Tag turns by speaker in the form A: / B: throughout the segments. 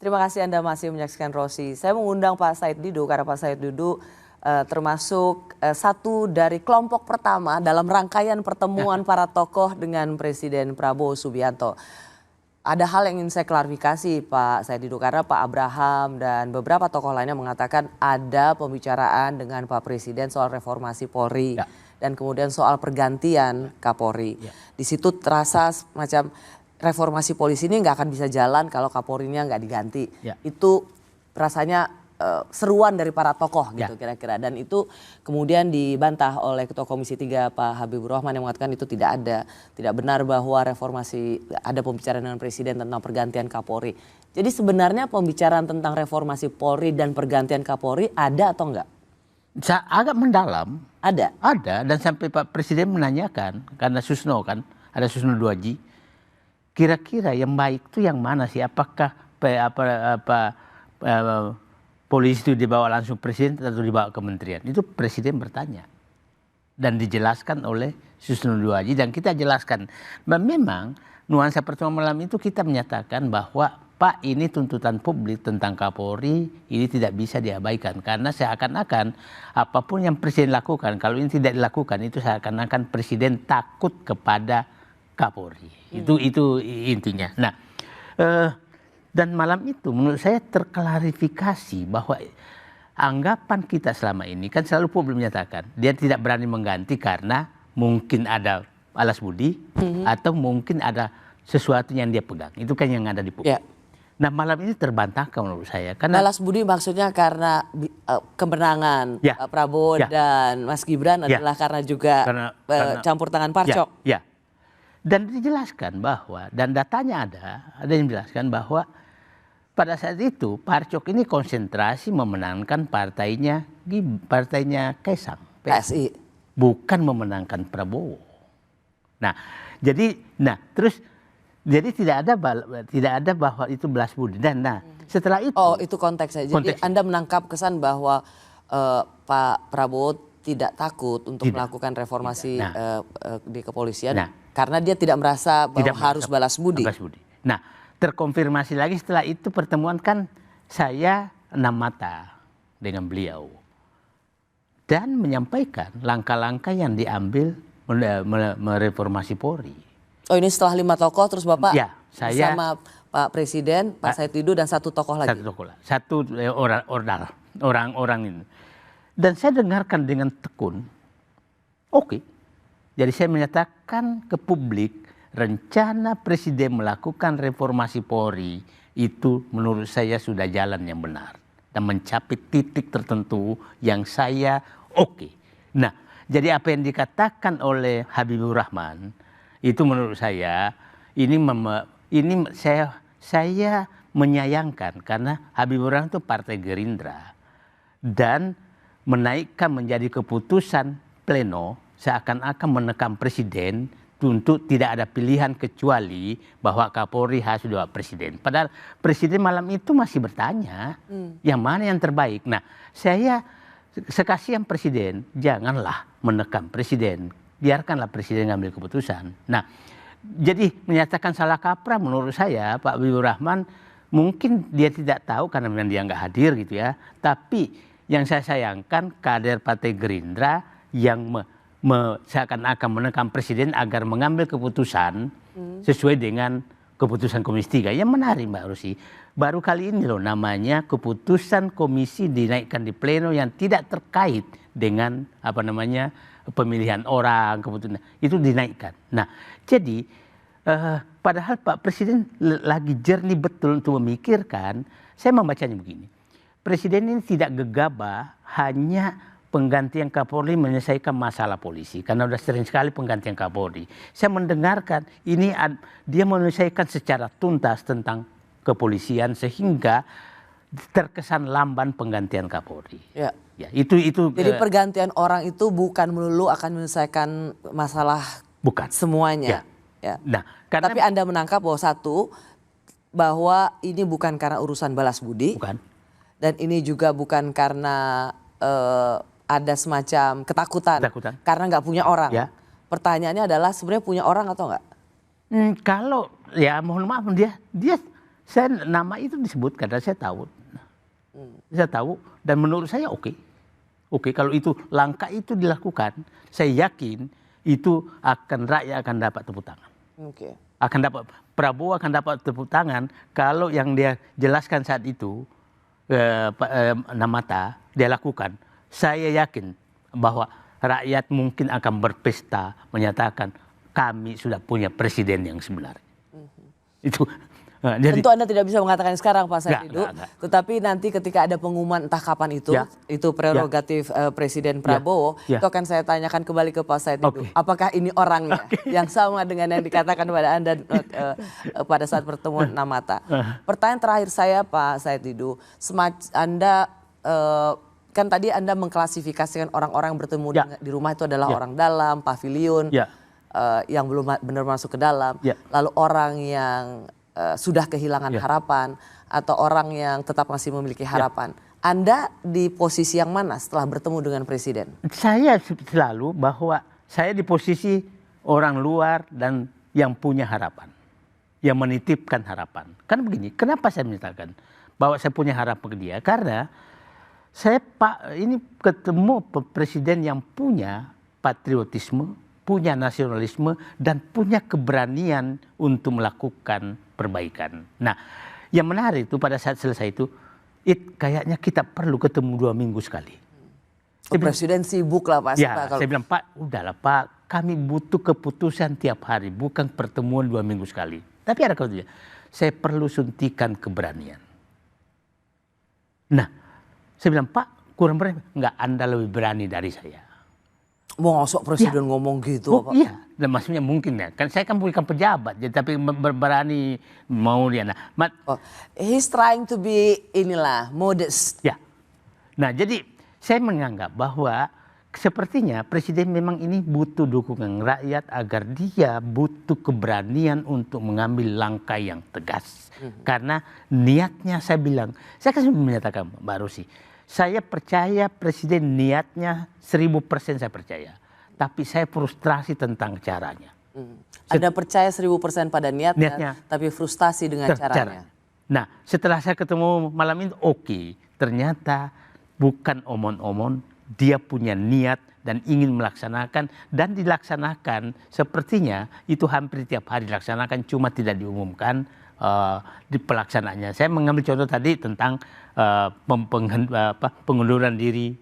A: Terima kasih Anda masih menyaksikan Rosi. Saya mengundang Pak Said Didu karena Pak Said Didu termasuk satu dari kelompok pertama dalam rangkaian pertemuan para tokoh dengan Presiden Prabowo Subianto. Ada hal yang ingin saya klarifikasi Pak Said Didu karena Pak Abraham dan beberapa tokoh lainnya mengatakan ada pembicaraan dengan Pak Presiden soal reformasi Polri dan kemudian soal pergantian Kapolri. Di situ terasa semacam reformasi polisi ini nggak akan bisa jalan kalau Kapolrinya nggak diganti. Itu rasanya seruan dari para tokoh gitu kira-kira. Dan itu kemudian dibantah oleh Ketua Komisi 3 Pak Habibur Rahman yang mengatakan itu tidak ada. Tidak benar bahwa reformasi ada pembicaraan dengan Presiden tentang pergantian Kapolri. Jadi sebenarnya pembicaraan tentang reformasi Polri dan pergantian Kapolri ada atau enggak?
B: Agak mendalam.
A: Ada?
B: Ada, dan sampai Pak Presiden menanyakan, karena Susno kan, ada Susno 2G, kira-kira yang baik itu yang mana sih? Apakah polisi itu dibawa langsung Presiden atau dibawa kementerian? Itu Presiden bertanya. Dan dijelaskan oleh Susno 2G dan kita jelaskan. Dan memang nuansa pertemuan malam itu kita menyatakan bahwa Pak, ini tuntutan publik tentang Kapolri ini tidak bisa diabaikan. Karena seakan-akan apapun yang Presiden lakukan, kalau ini tidak dilakukan itu seakan-akan Presiden takut kepada Kapolri. Itu intinya. Nah, dan malam itu menurut saya terklarifikasi bahwa anggapan kita selama ini kan selalu publik menyatakan dia tidak berani mengganti karena mungkin ada alas budi atau mungkin ada sesuatu yang dia pegang. Itu kan yang ada di publik. Nah, malam ini terbantahkan menurut saya. Karena
A: balas budi maksudnya karena kemenangan Pak Prabowo dan Mas Gibran adalah karena juga campur tangan Parcok.
B: Dan dijelaskan bahwa, dan datanya ada yang menjelaskan bahwa pada saat itu Parcok ini konsentrasi memenangkan partainya Kaisang.
A: PSI.
B: Bukan memenangkan Prabowo. Nah, jadi tidak ada bahwa itu belas budi. Dan setelah itu.
A: Oh, itu konteksnya. Jadi Anda menangkap kesan bahwa Pak Prabowo tidak takut untuk melakukan reformasi di kepolisian karena dia tidak merasa bahwa harus balas budi.
B: Nah, terkonfirmasi lagi setelah itu pertemuan kan saya 6 mata dengan beliau dan menyampaikan langkah-langkah yang diambil mereformasi Polri.
A: Oh, ini setelah 5 tokoh terus Bapak
B: saya
A: bersama Pak Presiden, Pak Said Didu dan satu tokoh lagi.
B: Satu orang ini. Dan saya dengarkan dengan tekun. Oke. Jadi saya menyatakan ke publik rencana Presiden melakukan reformasi Polri itu menurut saya sudah jalan yang benar dan mencapai titik tertentu yang saya oke. Nah, jadi apa yang dikatakan oleh Habibur Rahman itu menurut saya ini saya menyayangkan karena Habibur Rahman itu Partai Gerindra dan menaikkan menjadi keputusan pleno seakan-akan menekan Presiden untuk tidak ada pilihan kecuali bahwa Kapolri harus dibawa Presiden. Padahal Presiden malam itu masih bertanya yang mana yang terbaik. Nah, saya sekasihan Presiden janganlah menekan Presiden. Biarkanlah Presiden ngambil keputusan. Nah, jadi menyatakan salah kaprah menurut saya Pak Habibur Rahman mungkin dia tidak tahu karena memang dia nggak hadir gitu ya. Tapi yang saya sayangkan kader Partai Gerindra yang seakan-akan menekan Presiden agar mengambil keputusan sesuai dengan keputusan Komisi 3. Yang menarik Mbak Rosi, baru kali ini loh namanya keputusan komisi dinaikkan di pleno yang tidak terkait dengan pemilihan orang, keputusan itu dinaikkan. Nah, jadi padahal Pak Presiden lagi jernih betul untuk memikirkan, saya membacanya begini. Presiden ini tidak gegabah hanya penggantian Kapolri menyelesaikan masalah polisi. Karena sudah sering sekali penggantian Kapolri. Saya mendengarkan ini dia menyelesaikan secara tuntas tentang kepolisian sehingga terkesan lamban penggantian Kapolri. Ya, itu.
A: Jadi pergantian orang itu bukan melulu akan menyelesaikan masalah semuanya.
B: Nah,
A: tapi Anda menangkap bahwa ini bukan karena urusan balas budi.
B: Bukan.
A: Dan ini juga bukan karena ada semacam ketakutan. Karena nggak punya orang. Pertanyaannya adalah sebenarnya punya orang atau enggak?
B: Kalau ya mohon maaf dia nama itu disebutkan dan saya tahu. Saya tahu dan menurut saya oke. Oke, kalau itu langkah itu dilakukan, saya yakin itu rakyat akan dapat tepuk tangan.
A: Oke.
B: Prabowo akan dapat tepuk tangan kalau yang dia jelaskan saat itu Namata dia lakukan. Saya yakin bahwa rakyat mungkin akan berpesta menyatakan kami sudah punya presiden yang sebenarnya. Itu. Jadi,
A: tentu Anda tidak bisa mengatakan sekarang Pak Said Didu,
B: enggak.
A: tetapi nanti ketika ada pengumuman entah kapan itu prerogatif Presiden Prabowo, itu akan saya tanyakan kembali ke Pak Said Didu. Apakah ini orangnya yang sama dengan yang dikatakan pada Anda pada saat pertemuan Namata? Pertanyaan terakhir saya Pak Said Didu, Anda kan tadi Anda mengklasifikasikan orang-orang yang bertemu di rumah itu adalah orang dalam, pavilion, yang belum benar masuk ke dalam, lalu orang yang sudah kehilangan harapan atau orang yang tetap masih memiliki harapan. Anda di posisi yang mana setelah bertemu dengan Presiden? Saya
B: selalu bahwa saya di posisi orang luar dan yang punya harapan, yang menitipkan harapan. Kan begini, kenapa saya menyatakan bahwa saya punya harapan ke dia? Karena saya ini ketemu Presiden yang punya patriotisme, punya nasionalisme dan punya keberanian untuk melakukan perbaikan. Nah, yang menarik itu pada saat selesai itu, kayaknya kita perlu ketemu 2 minggu sekali.
A: Presiden sibuk lah Pak.
B: Saya bilang Pak, udahlah Pak, kami butuh keputusan tiap hari, bukan pertemuan 2 minggu sekali. Tapi ada kalau tidak, saya perlu suntikan keberanian. Nah, saya bilang Pak, kurang berani, enggak, Anda lebih berani dari saya.
A: Mau ngosok Presiden ngomong gitu
B: Pak? Iya, dan maksudnya mungkin ya. Kan saya kan bukan pejabat, jadi tapi berani mau dia. Nah,
A: he's trying to be modest.
B: Ya. Nah, jadi saya menganggap bahwa sepertinya Presiden memang ini butuh dukungan rakyat agar dia butuh keberanian untuk mengambil langkah yang tegas. Karena niatnya saya bilang, saya kan menyatakan Mbak Rosi, saya percaya Presiden niatnya 1000% saya percaya. Tapi saya frustrasi tentang caranya.
A: Anda percaya 1000% pada niatnya, tapi frustasi dengan caranya.
B: Nah, setelah saya ketemu malam itu, ternyata bukan omon-omon, dia punya niat dan ingin melaksanakan dan dilaksanakan. Sepertinya itu hampir tiap hari dilaksanakan, cuma tidak diumumkan di pelaksanaannya. Saya mengambil contoh tadi tentang pengunduran diri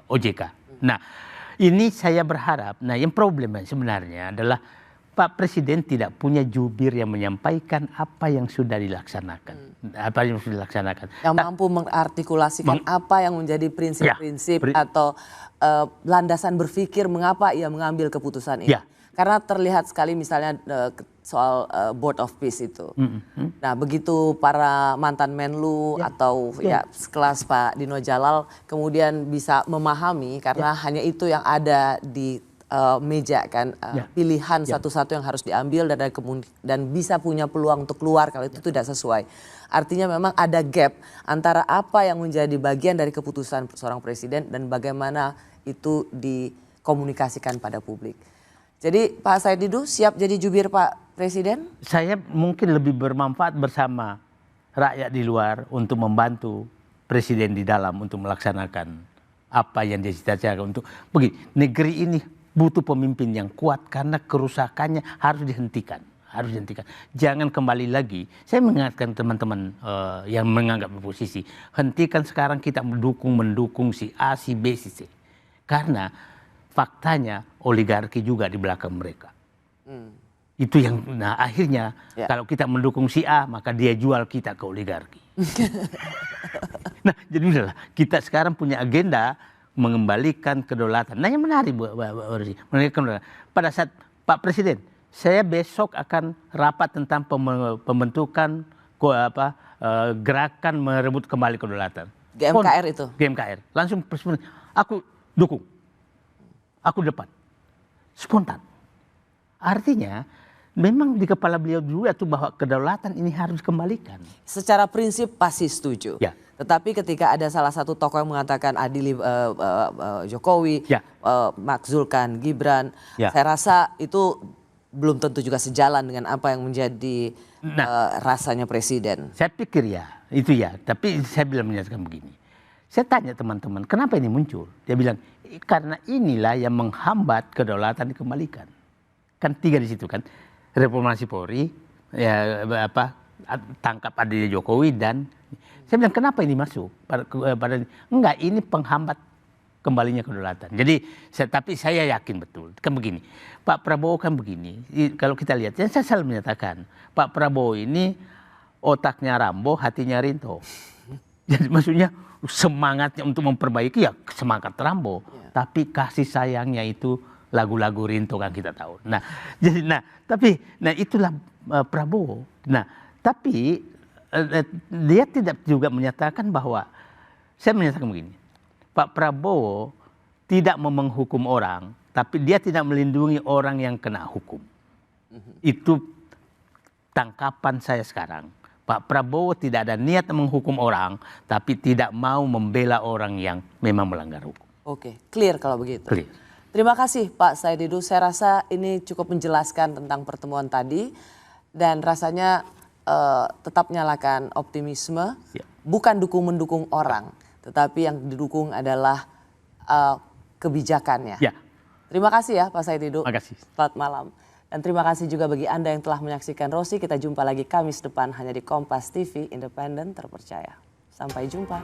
B: OJK. Nah, ini saya berharap, yang problemnya sebenarnya adalah Pak Presiden tidak punya jubir yang menyampaikan apa yang sudah dilaksanakan.
A: Yang mampu mengartikulasikan apa yang menjadi prinsip-prinsip atau landasan berpikir mengapa ia mengambil keputusan ini. Karena terlihat sekali misalnya soal Board of Peace itu. Nah, begitu para mantan Menlu atau sekelas Pak Dino Jalal kemudian bisa memahami karena hanya itu yang ada di meja kan, pilihan satu-satu yang harus diambil dan bisa punya peluang untuk keluar kalau itu tidak sesuai. Artinya memang ada gap antara apa yang menjadi bagian dari keputusan seorang presiden dan bagaimana itu dikomunikasikan pada publik. Jadi Pak Said Didu siap jadi jubir Pak Presiden?
B: Saya mungkin lebih bermanfaat bersama rakyat di luar untuk membantu Presiden di dalam untuk melaksanakan apa yang dia cita-citakan. Untuk begini, negeri ini butuh pemimpin yang kuat karena kerusakannya harus dihentikan. Jangan kembali lagi. Saya mengingatkan teman-teman yang menganggap oposisi, hentikan sekarang kita mendukung si A, si B, si C. Karena faktanya oligarki juga di belakang mereka. Itu yang, akhirnya kalau kita mendukung si A, maka dia jual kita ke oligarki. Nah, jadi udahlah, kita sekarang punya agenda mengembalikan kedaulatan. Nah, yang menarik pada saat Pak Presiden, saya besok akan rapat tentang pembentukan gerakan merebut kembali kedaulatan.
A: GMKR itu?
B: GMKR. Langsung aku dukung. Aku depan. Spontan. Artinya memang di kepala beliau dulu itu bahwa kedaulatan ini harus dikembalikan.
A: Secara prinsip pasti setuju. Tetapi ketika ada salah satu tokoh yang mengatakan adili Jokowi, makzulkan Gibran, saya rasa itu belum tentu juga sejalan dengan apa yang menjadi rasanya presiden.
B: Saya pikir ya, itu ya. Tapi saya bilang menyatakan begini. Saya tanya teman-teman, kenapa ini muncul? Dia bilang, karena inilah yang menghambat kedaulatan dikembalikan. Kan 3 di situ kan. Reformasi Polri, ya tangkap adanya Jokowi dan saya bilang kenapa ini masuk? Enggak, ini penghambat kembalinya kedaulatan. Jadi, tapi saya yakin betul. Kan begini, Pak Prabowo kan begini. Kalau kita lihat, saya selalu menyatakan, Pak Prabowo ini otaknya Rambo, hatinya Rinto. Jadi maksudnya semangatnya untuk memperbaiki ya semangat Rambo, tapi kasih sayangnya itu lagu-lagu Rinto kan kita tahu. Nah, jadi tapi itulah Prabowo. Nah, tapi dia tidak juga menyatakan bahwa saya menyatakan begini. Pak Prabowo tidak mau menghukum orang, tapi dia tidak melindungi orang yang kena hukum. Itu tangkapan saya sekarang. Pak Prabowo tidak ada niat menghukum orang, tapi tidak mau membela orang yang memang melanggar hukum.
A: Oke, clear kalau begitu.
B: Clear.
A: Terima kasih Pak Said Didu. Saya rasa ini cukup menjelaskan tentang pertemuan tadi dan rasanya tetap nyalakan optimisme, bukan mendukung orang, tetapi yang didukung adalah kebijakannya.
B: Ya.
A: Terima kasih ya Pak Said Didu.
B: Terima kasih.
A: Selamat malam. Dan terima kasih juga bagi Anda yang telah menyaksikan Rosi. Kita jumpa lagi Kamis depan hanya di Kompas TV, independen, terpercaya. Sampai jumpa.